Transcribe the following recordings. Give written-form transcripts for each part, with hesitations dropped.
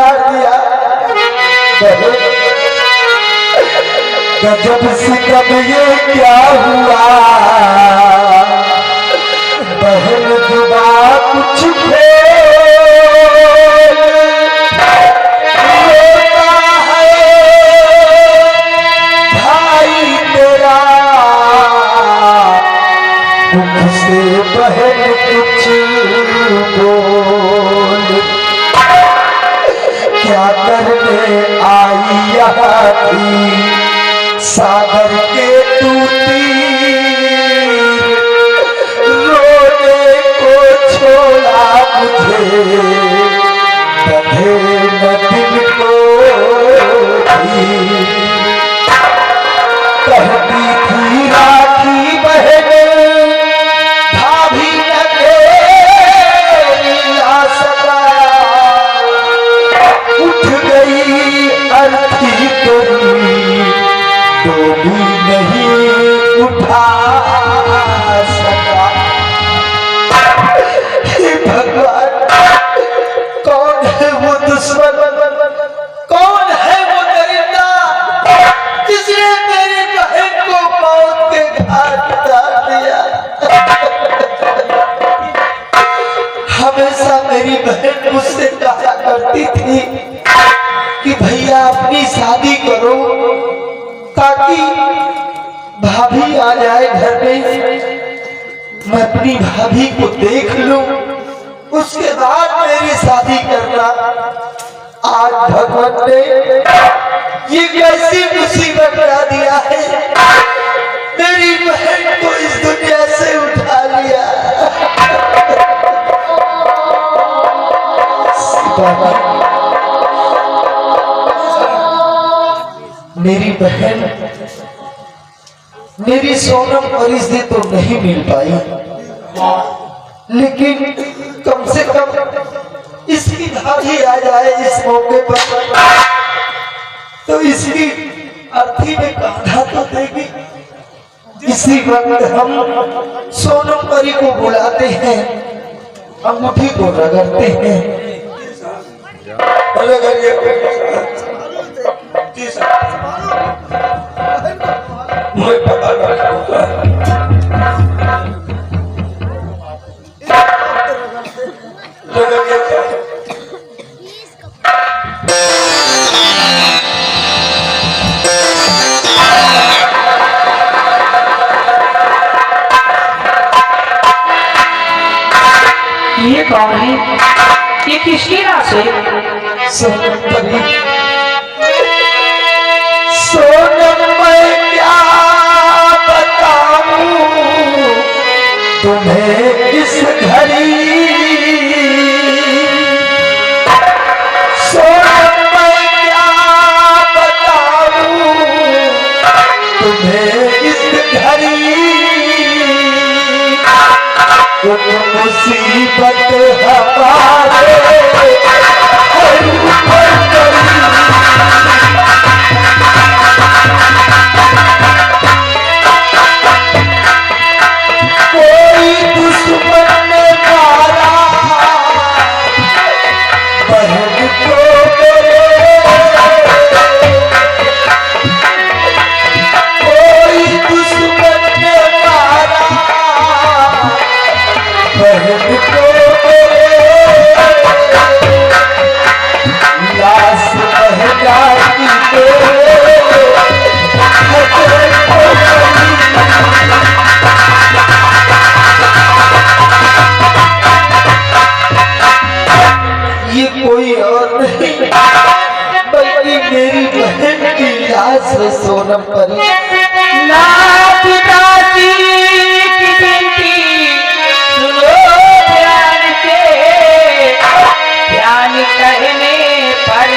उजाड़ दिया। गजब से कब ये क्या हुआ, बहन जुबा कुछ रोता है भाई तेरा, मुझसे बहन कुछ बोल। क्या करने आई यहाँ थी सागर के टूटी, रोने को छोड़ा मुझे बंधे न दिल को थी। कहती थी राखी बहन भाभी न तेरी आ सका, उठ गई अर्थी करी तो भी नहीं उठा सका। हे भगवान, कौन है वो दुश्मन, कौन है वो दरिंदा जिसने मेरी बहन को मौत के घाट उतार दिया। हमेशा मेरी बहन मुझसे कहा करती थी कि भैया अपनी शादी करो ताकि भाभी आ जाए घर में, मैं अपनी भाभी को देख लूं, उसके बाद मेरी शादी करना। आज भगवान ने ये कैसी मुसीबत ला दिया है, मेरी बहन को इस दुनिया से उठा लिया। मेरी बहन मेरी सोनम परिस्थिति तो नहीं मिल पाई, लेकिन कम से कम इसकी भाभी आ जाए इस मौके पर तो इसकी अर्थी में कांधा तो देगी। इसी वक्त हम सोनम परी को बुलाते हैं, अंगूठी को रगड़ते हैं। ये कौन है, ये किसकी रास है? सोनम परी, सोनम मैं क्या बताऊं तुम्हें इस घड़ी, सोनम मैं क्या बताऊं तुम्हें इस घड़ी, तुम मुसीबत हमारे ऊपर करी। कोई दुश्मन ने मारा बहन को मेरे, कोई दुश्मन ने मारा बहन को मेरे, लाश बह जाती तो ये कोई और नहीं बल्कि मेरी बहन की लाश है सोनम परी। ना पिताजी की बेटी सुनो ध्यान से, ध्यान कहने पर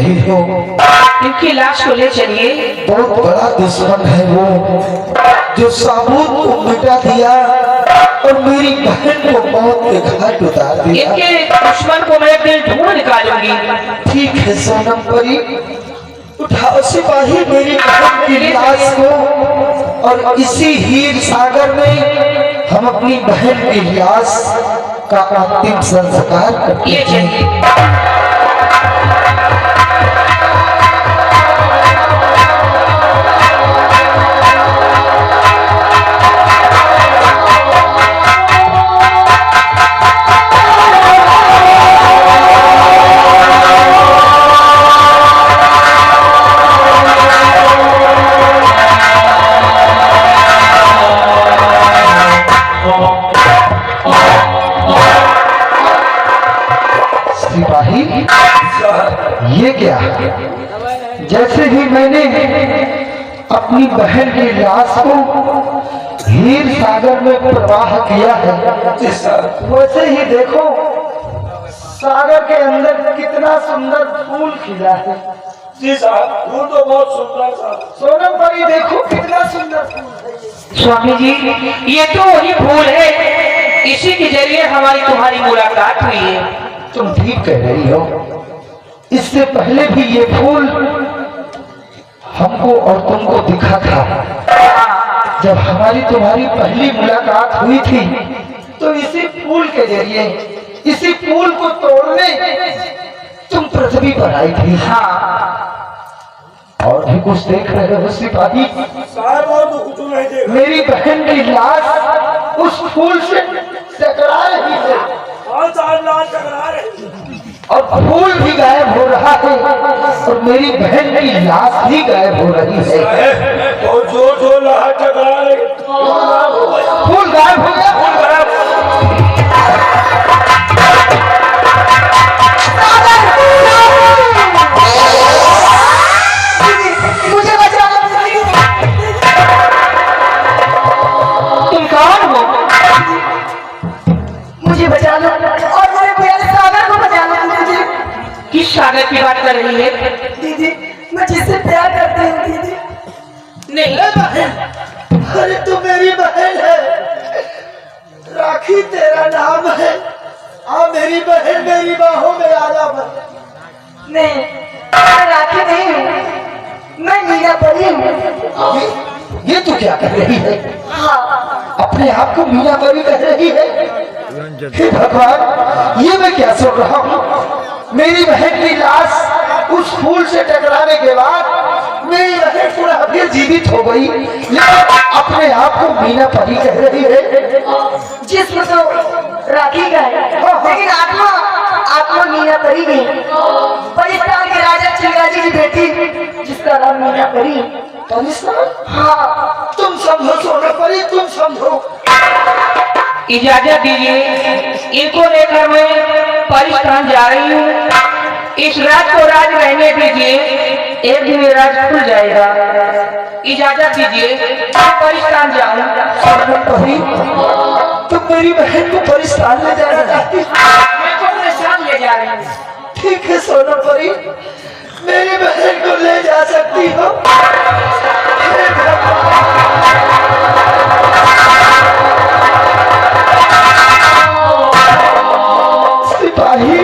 रही हो। इनकी लाश को ले चलिए। बहुत बड़ा दुश्मन है वो, जो साबुत को मिटा दिया और मेरी बहन को मौत के घाट उतार दिया। इनके दुश्मन को मैं एक दिन ढूंढ निकालूंगी। ठीक है सोनम परी, उठाओ सिपाही मेरी बहन की लाश को, और इसी हीर सागर में हम अपनी बहन की लाश का अंतिम संस्कार करते ये हैं। चलिए। सिपाही, ये क्या? जैसे ही मैंने अपनी बहन की लाश को हीर सागर में प्रवाह किया है, वैसे ही देखो सागर के अंदर कितना सुंदर फूल खिला है। जी साहब, फूल तो बहुत सुंदर साहब। सोनम परी देखो कितना सुंदर फूल है। स्वामी जी, ये तो वही फूल है, इसी के जरिए हमारी तुम्हारी मुलाकात हुई है। तुम ठीक कह रही हो। इससे पहले भी ये फूल हमको और तुमको दिखा था। जब हमारी तुम्हारी पहली मुलाकात हुई थी तो इसी फूल के जरिए, इसी फूल को तोड़ने तुम पृथ्वी पर आई थी। हाँ, और भी कुछ देख रहे हो सिपाही? साहब और तो कुछ नहीं देख। मेरी बहन की लाश उस फूल से टकरा रही है कौन साहब लाल टकरा रहे? और फूल भी गायब हो रहा है और मेरी बहन की लाश भी गायब हो रही है। और जो लाल टकरा रहे, फूल गायब हो गया। मुझे बचा लो। तुम कौन हो? मुझे बचा लो और मेरे प्यारे सागर को बचा लो। दीदी, किस सागर की बात कर रही है? दीदी, मैं जिससे प्यार करती हूँ दीदी। नहीं, अरे तू मेरी बहन है, राखी तेरा नाम है। आ मेरी बहन, मेरी बाहों में आ जा। नहीं, मैं राखी नहीं हूँ, मैं मीरा परी हूँ। ये तू क्या कर रही है? हाँ, अपने आप को मीना परी कह रही है? हे भगवान, ये मैं क्या सुन रहा हूँ? मेरी बहन की लाश उस फूल से टकराने के बाद मेरी बहन पूरा फिर जीवित हो गई, लेकिन अपने आप को मीना परी कह रही है। जिस्म तो राखी का है, लेकिन आत्मा आत्मा मीरा परी की है। पाकिस्तान के राजा चिलगाजी की बेटी, जिसका नाम मीरा परी है। पाकिस्तान? हाँ, तुम समझो सोना परी, तुम समझो। इजाजत दीजिए, इनको लेकर मैं पाकिस्तान जा रही हूँ। इस राज को राज रहने दीजिए, एक दिन ये राज खुल जाएगा। इजाजत दीजिए, मैं पाकिस्तान जाऊँ। सोनम परी, तुम मेरी बहन को पाकिस्तान ले जाना चाहती हो? मैं को अपने साथ ले जा रही हूँ। ठीक है सोनम परी, मेरी बहन को ले जा सकती हो। सिपाही,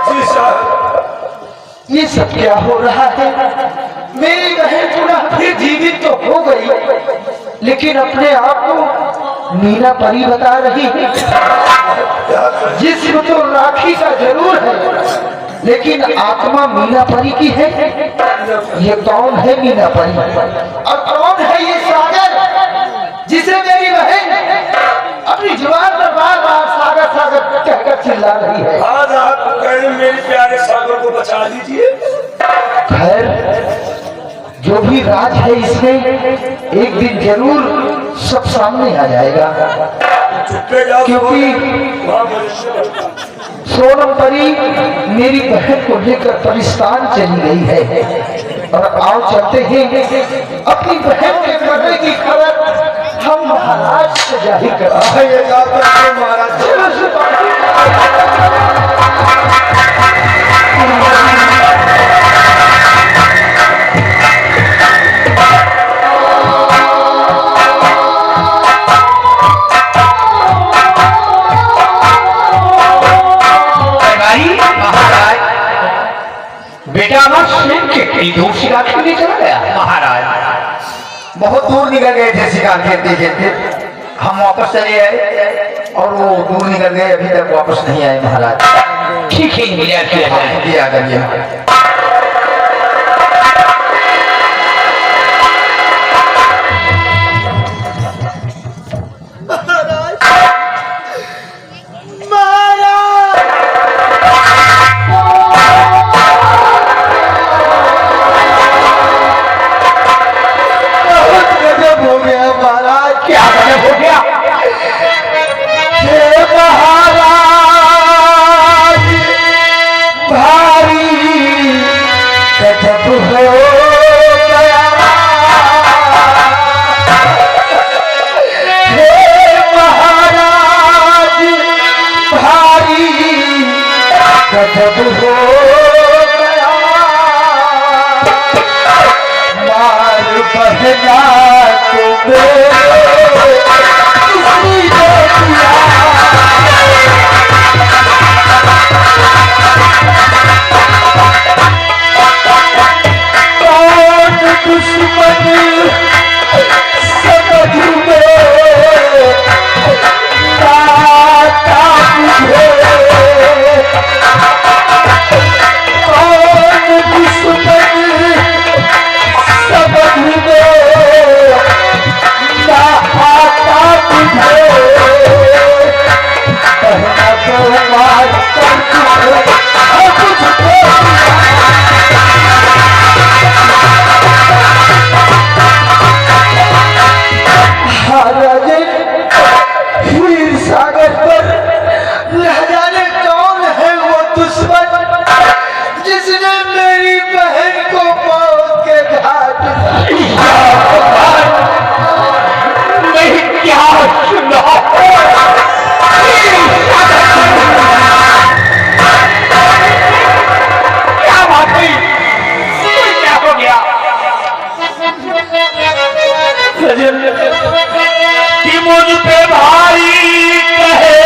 जी साहब, ये सब क्या हो रहा है? मेरी बहन पूरा फिर जीवित तो हो गई, लेकिन अपने आप को मीना परी बता रही है। जिस्म तो राखी का जरूर है, लेकिन आत्मा मीना परी की है। ये कौन है मीना परी? और कौन है ये सागर जिसे मेरी बहन अपनी जुबान पर बार बार सागर सागर कहकर चिल्ला रही है? आज आप कह रहे मेरे प्यारे सागर को बचा लीजिए। खैर, जो भी राज है इसमें एक दिन जरूर सब सामने आ जाएगा, चुपके जाओ, क्योंकि वहाँ मनुष्य बनता। सोनम परी मेरी बहन को लेकर पाकिस्तान चली गई है। और आओ चलते हैं, अपनी बहन के मरने की खबर हम महाराज से जाहिर करा। ये जाकर के महाराज चलो सिपाही। बेटा हमारा शेर कितनी दूर शिकार खेलने चला गया। महाराज बहुत दूर निकल गए थे शिकार खेलते खेलते, हम वापस चले आए और वो दूर निकल गए, अभी तक वापस नहीं आए महाराज। ठीक है इंतजार किया जाए। दिया करिए। क्या गजब हो गया? महाराज भारी गजब हो गया, हे महाराज भारी गजब हो गया, मार बहना कि मुझ पे भारी कहे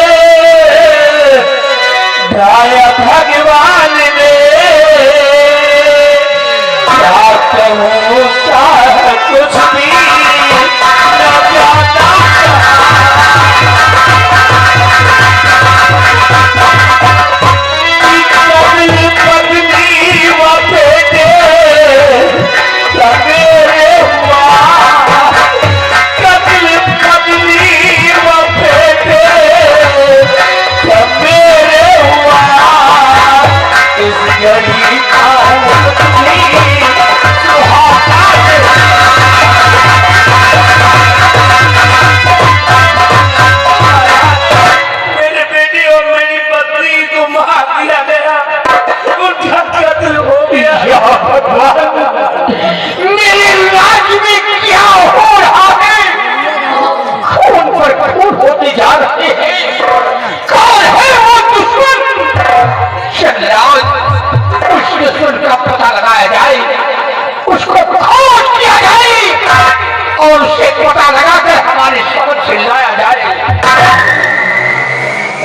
दया भगवान ने, क्या कहूँ चाहे कुछ भी न जाता। पत्नी व बेटे सवेरे हुआ, मेरे बेटे और मेरी पत्नी को मार दिया गया, उनका कत्ल हो गया। मेरे राज में क्या हो रहा है? खून पर खून होते जा रहे हैं। कौन है वो दुश्मन? शहनाज, उस दुश्मन का पता लगाया जाए, उसको खोज किया जाए और उसे पता लगाकर हमारे समझ से लाया जाए।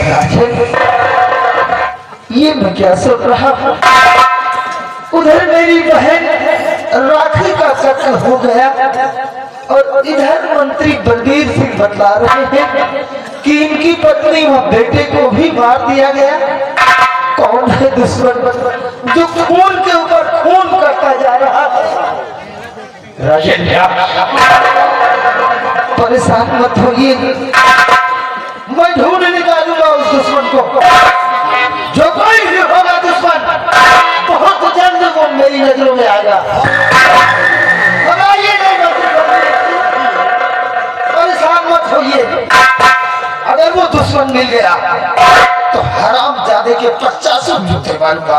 राजन, ये मैं क्या सोच रहा हूँ? उधर मेरी बहन राखी का कत्ल हो गया और इधर मंत्री बलबीर सिंह बतला रहे हैं कि इनकी पत्नी व बेटे को भी मार दिया गया। कौन है दुश्मन जो खून के ऊपर खून करता जा रहा है? राजन, परेशान मत होइए, मैं ढूंढ निकालूंगा उस दुश्मन को। जो कोई भी होगा दुश्मन, बहुत जल्द वो मेरी नजरों में आएगा। परेशान मत होइए, अगर वो दुश्मन मिल गया तो हराम जादे के 50 जूते मारूंगा।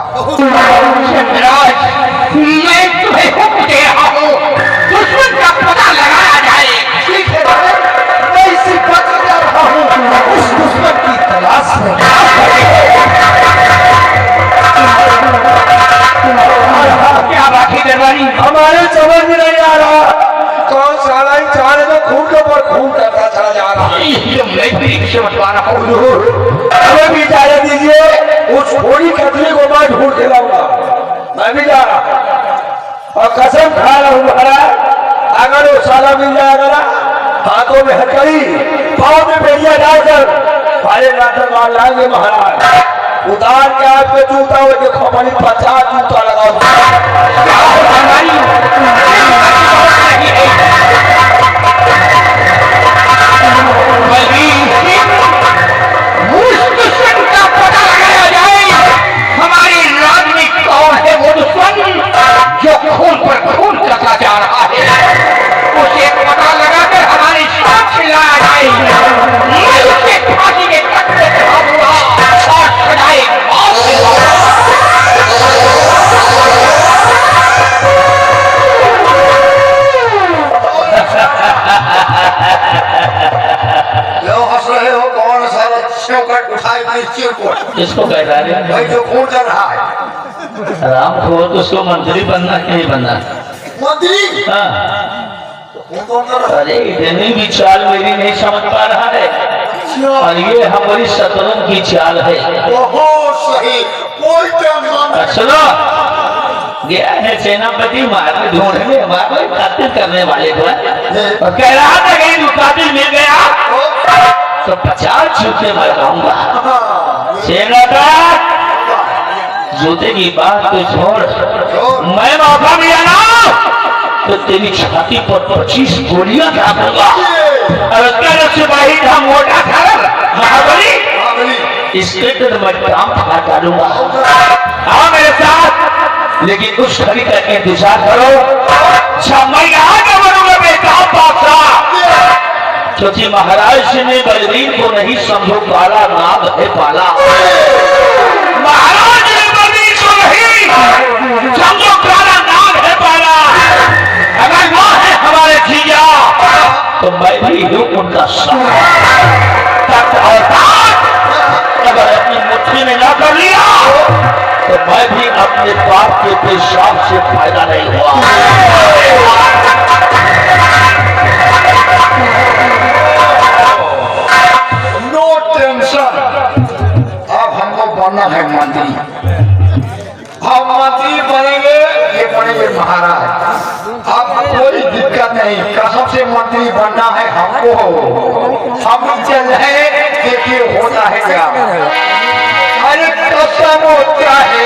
मैं तुम्हें हुक्म दे रहा हूँ, दुश्मन का पता लगाया जाए। ठीक है, मैं इसी पत्र जा रहा हूँ उस दुश्मन की तलाश में। क्या बात है दरबारी? हमारे समझ में नहीं आ रहा, कौन साला ही चारे में खून के ऊपर खून करता चला जा रहा है। मैं भी समझ पा रहा हूँ। हमें भी इजाजत दीजिए, उस थोड़ी कतली को मैं ढूंढ के लाऊंगा। मैं भी जा रहा और कसम खा रहा हूँ महाराज, अगर वो साला मिल जाएगा ना, हाथों में हथकड़ी, पाँव में बेड़िया डालकर पहले नाटक मार लाएंगे महाराज। उतार के आपके जूता हुए देखो, हमारी 50 जूता लगाओ। हमारी राजनीति कौन है वो दुश्मन जो खून पर खून करता जा रहा है, उसे पता लगाकर हमारी सांस लाया जाए। मैं उसे फांसी के कटरे चढ़ाऊंगा और सजाए मौत क्यों हंस रहे हो? कौन सारा चौकट उठाई अपनी सिर को? किसको कह रहा है? भाई जो खून कर रहा है। राम को तो उसको मंत्री बनना कि नहीं बनना? मंत्री? हाँ। खून कौन कर रहा है? अरे इतनी भी चाल मेरी नहीं समझ पा रहा है, और ये हमारी शत्रुघ्न की चाल है। बहुत सही, कोई टेंशन सुनो, गया है सेनापति मारने ढूंढने हमारे कातिल करने वाले को, और कह रहा था कि तू कातिल मिल गया तो 50 जूते मरवाऊंगा। सेनापति जूते की बात तो छोड़, मैं मौका मिला ना तो तेरी छाती पर 25 गोलियां दागूंगा, और उसका सिपाही था मोटा था महाबली, इसके तो मैं काम फा डालूंगा। आओ मेरे साथ, लेकिन उस घड़ी का इंतजार करो जब मैं यहाँ का बनूंगा बेटा बादशाह, क्योंकि महाराज ने बलवीर को नहीं समझो काला नाग है पाला। महाराज ने बलवीर को नहीं समझो काला नाग है पाला। अगर वो है हमारे जीजा तो मैं भी हूँ उनका तख्त और ताज अगर अपनी मुट्ठी में ना कर लिया तो मैं भी अपने बाप के पेशाब से फायदा नहीं हुआ। No tension. अब हमको बनना है मंत्री, हम मंत्री बनेंगे, ये बनेंगे महाराज। अब कोई दिक्कत नहीं, कसम से मंत्री बनना है हमको। हम चल रहे, देखिए होता है क्या। अरे कसम होता है